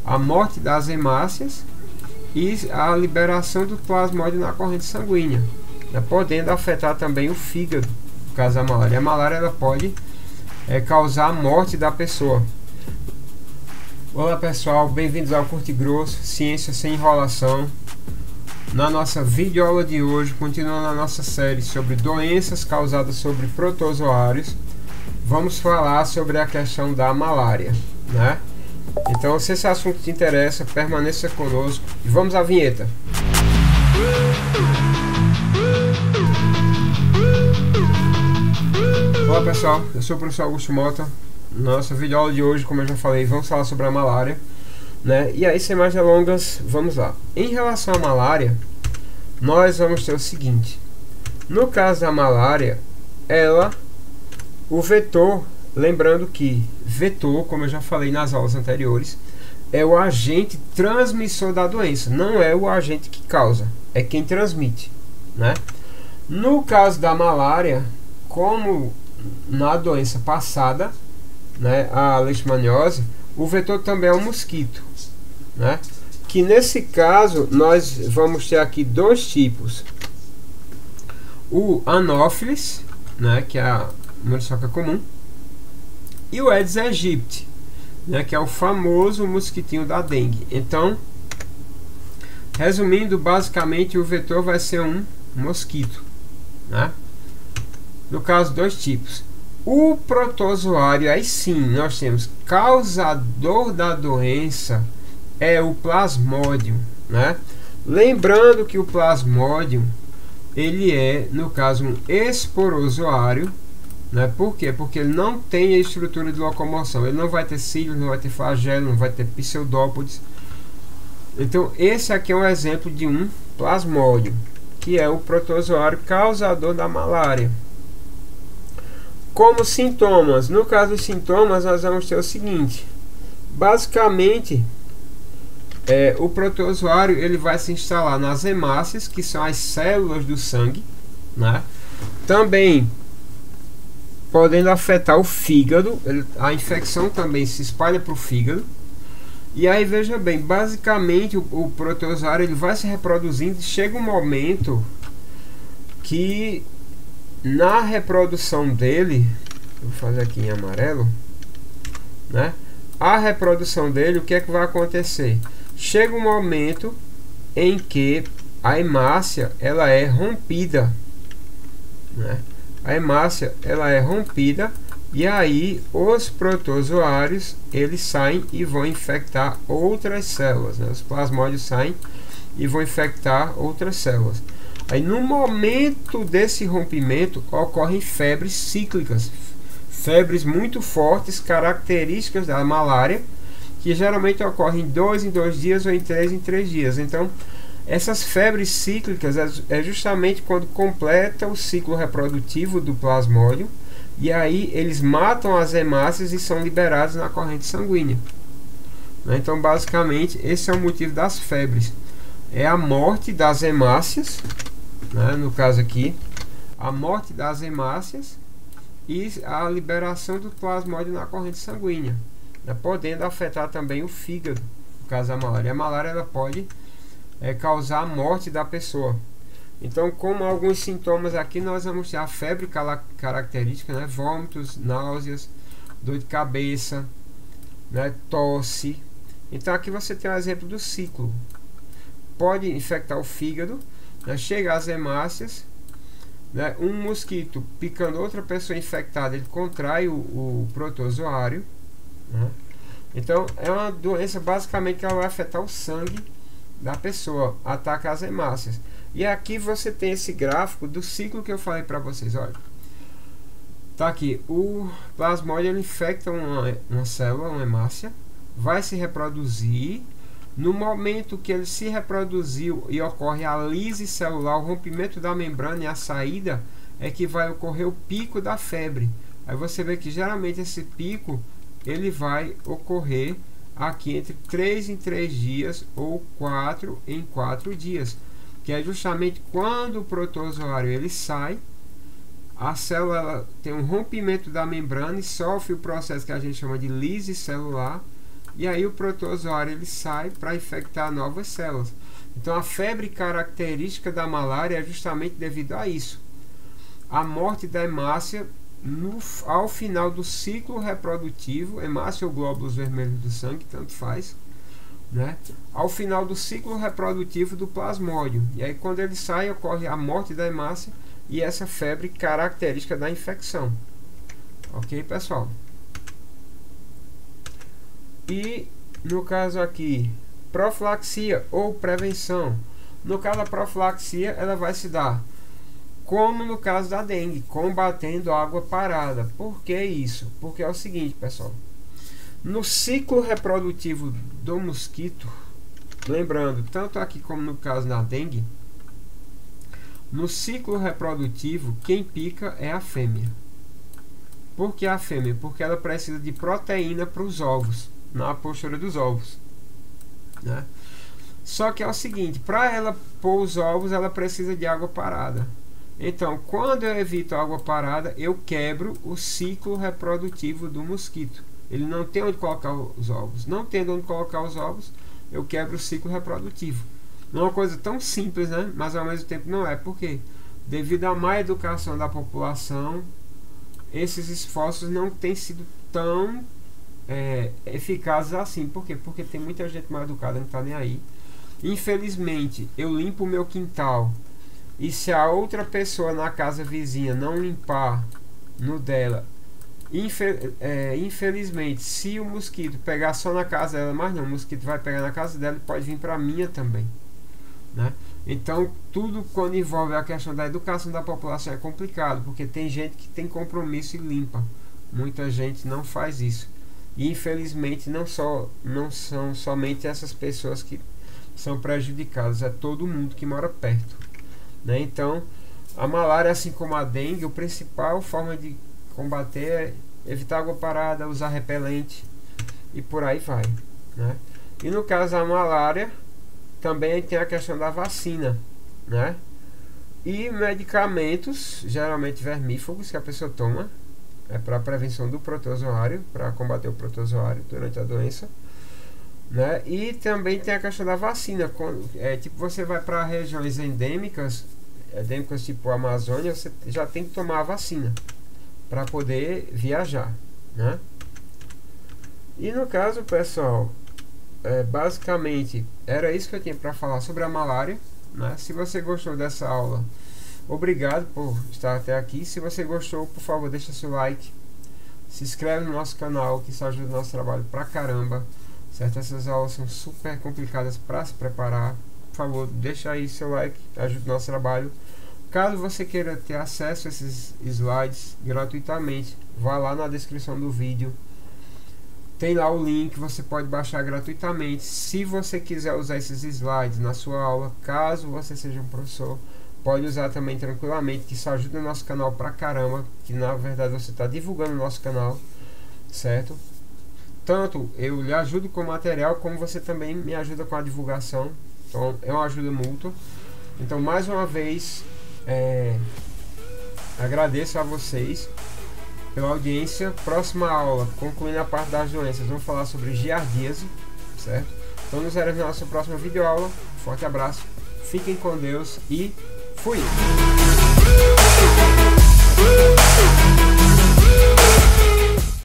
a morte das hemácias e a liberação do plasmódio na corrente sanguínea, né, podendo afetar também o fígado, no caso da malária. A malária ela pode causar a morte da pessoa. Olá pessoal, bem-vindos ao Curto e Grosso, Ciência Sem Enrolação. Na nossa videoaula de hoje, continuando a nossa série sobre doenças causadas sobre protozoários, vamos falar sobre a questão da malária, né? Então, se esse assunto te interessa, permaneça conosco e vamos à vinheta. Olá pessoal, eu sou o professor Augusto Mota. Na nossa videoaula de hoje, como eu já falei, vamos falar sobre a malária, né? E aí, sem mais delongas, vamos lá. Em relação à malária, nós vamos ter o seguinte: no caso da malária, o vetor, lembrando que vetor, como eu já falei nas aulas anteriores, é o agente transmissor da doença, não é o agente que causa, é quem transmite, né? No caso da malária, como na doença passada, né, a leishmaniose, o vetor também é um mosquito, né? Que nesse caso nós vamos ter aqui dois tipos: o Anopheles, né, que é a muriçoca comum, e o Aedes aegypti, né, que é o famoso mosquitinho da dengue. Então, resumindo, basicamente o vetor vai ser um mosquito, né? No caso, dois tipos. O protozoário, aí sim, nós temos causador da doença, é o plasmódio, né? Lembrando que o plasmódio, ele é, no caso, um esporozoário, né? Por quê? Porque ele não tem a estrutura de locomoção, ele não vai ter cílios, não vai ter flagelo, não vai ter pseudópodes. Então, esse aqui é um exemplo de um plasmódio, que é o protozoário causador da malária. Como sintomas, no caso dos sintomas, nós vamos ter o seguinte: basicamente, o protozoário ele vai se instalar nas hemácias, que são as células do sangue, né? Também podendo afetar o fígado, a infecção também se espalha para o fígado. E aí veja bem, basicamente o protozoário ele vai se reproduzindo, chega um momento que na reprodução dele, vou fazer aqui em amarelo, né? A reprodução dele, o que é que vai acontecer? Chega um momento em que a hemácia ela é rompida, né? A hemácia ela é rompida e aí os protozoários eles saem e vão infectar outras células, né? Os plasmódios saem e vão infectar outras células. Aí no momento desse rompimento ocorrem febres cíclicas, febres muito fortes, características da malária, que geralmente ocorrem em 2 em 2 dias ou em 3 em 3 dias. Então, essas febres cíclicas é justamente quando completa o ciclo reprodutivo do plasmódio, e aí eles matam as hemácias e são liberados na corrente sanguínea. Então, basicamente, esse é o motivo das febres. É a morte das hemácias, né, no caso aqui, a morte das hemácias e a liberação do plasmódio na corrente sanguínea, né, podendo afetar também o fígado, no caso da malária. A malária ela pode causar a morte da pessoa. Então, como alguns sintomas aqui, nós vamos ter a febre característica, né, vômitos, náuseas, dor de cabeça, né, tosse. Então, aqui você tem um exemplo do ciclo. Pode infectar o fígado, né, chega às hemácias, né, um mosquito picando outra pessoa infectada, ele contrai o protozoário, né? Então é uma doença basicamente que ela vai afetar o sangue da pessoa, ataca as hemácias. E aqui você tem esse gráfico do ciclo que eu falei para vocês. Olha, tá aqui, o plasmódio ele infecta uma célula, uma hemácia, vai se reproduzir. No momento que ele se reproduziu e ocorre a lise celular, o rompimento da membrana e a saída, é que vai ocorrer o pico da febre. Aí você vê que geralmente esse pico ele vai ocorrer aqui entre 3 em 3 dias ou 4 em 4 dias, que é justamente quando o protozoário ele sai, a célula ela tem um rompimento da membrana e sofre o processo que a gente chama de lise celular, e aí o protozoário ele sai para infectar novas células. Então a febre característica da malária é justamente devido a isso. A morte da hemácia ao final do ciclo reprodutivo, hemácia ou glóbulos vermelhos do sangue, tanto faz, né? Ao final do ciclo reprodutivo do plasmódio. E aí quando ele sai, ocorre a morte da hemácia e essa febre característica da infecção. Ok, pessoal? E no caso aqui, profilaxia ou prevenção. No caso da profilaxia, ela vai se dar como no caso da dengue, combatendo água parada. Por que isso? Porque é o seguinte, pessoal. No ciclo reprodutivo do mosquito, lembrando, tanto aqui como no caso da dengue, no ciclo reprodutivo, quem pica é a fêmea. Por que a fêmea? Porque ela precisa de proteína para os ovos, na postura dos ovos, né? Só que é o seguinte, para ela pôr os ovos, ela precisa de água parada. Então, quando eu evito água parada, eu quebro o ciclo reprodutivo do mosquito. Ele não tem onde colocar os ovos. Não tendo onde colocar os ovos, eu quebro o ciclo reprodutivo. Não é uma coisa tão simples, né? Mas ao mesmo tempo não é. Por quê? Devido à má educação da população, esses esforços não têm sido tão eficazes assim. Por quê? Porque tem muita gente mal educada que não está nem aí. Infelizmente, eu limpo o meu quintal, e se a outra pessoa na casa vizinha não limpar no dela, infelizmente, se o mosquito pegar só na casa dela, mas não, o mosquito vai pegar na casa dela e pode vir para a minha também, né? Então, tudo quando envolve a questão da educação da população é complicado, porque tem gente que tem compromisso e limpa. Muita gente não faz isso. E infelizmente não são somente essas pessoas que são prejudicadas, é todo mundo que mora perto, né? Então, a malária, assim como a dengue, a principal forma de combater é evitar água parada, usar repelente e por aí vai, né? E no caso da malária, também tem a questão da vacina, né? E medicamentos, geralmente vermífugos, que a pessoa toma, para prevenção do protozoário, para combater o protozoário durante a doença, né? E também tem a questão da vacina. Tipo, você vai para regiões endêmicas tipo a Amazônia, você já tem que tomar a vacina para poder viajar, né? E no caso, pessoal, basicamente era isso que eu tinha para falar sobre a malária, né? Se você gostou dessa aula, obrigado por estar até aqui. Se você gostou, por favor, deixa seu like, se inscreve no nosso canal, que isso ajuda o nosso trabalho pra caramba, certo? Essas aulas são super complicadas para se preparar. Por favor, deixa aí seu like, ajuda o nosso trabalho. Caso você queira ter acesso a esses slides gratuitamente, vá lá na descrição do vídeo, tem lá o link, você pode baixar gratuitamente. Se você quiser usar esses slides na sua aula, caso você seja um professor, pode usar também tranquilamente, que isso ajuda o nosso canal pra caramba, que na verdade você está divulgando o nosso canal, certo? Tanto eu lhe ajudo com o material, como você também me ajuda com a divulgação. Então é uma ajuda mútua. Então, mais uma vez, agradeço a vocês pela audiência. Próxima aula, concluindo a parte das doenças, vamos falar sobre giardíase, certo? Então nos veremos na nossa próxima videoaula. Forte abraço, fiquem com Deus e fui!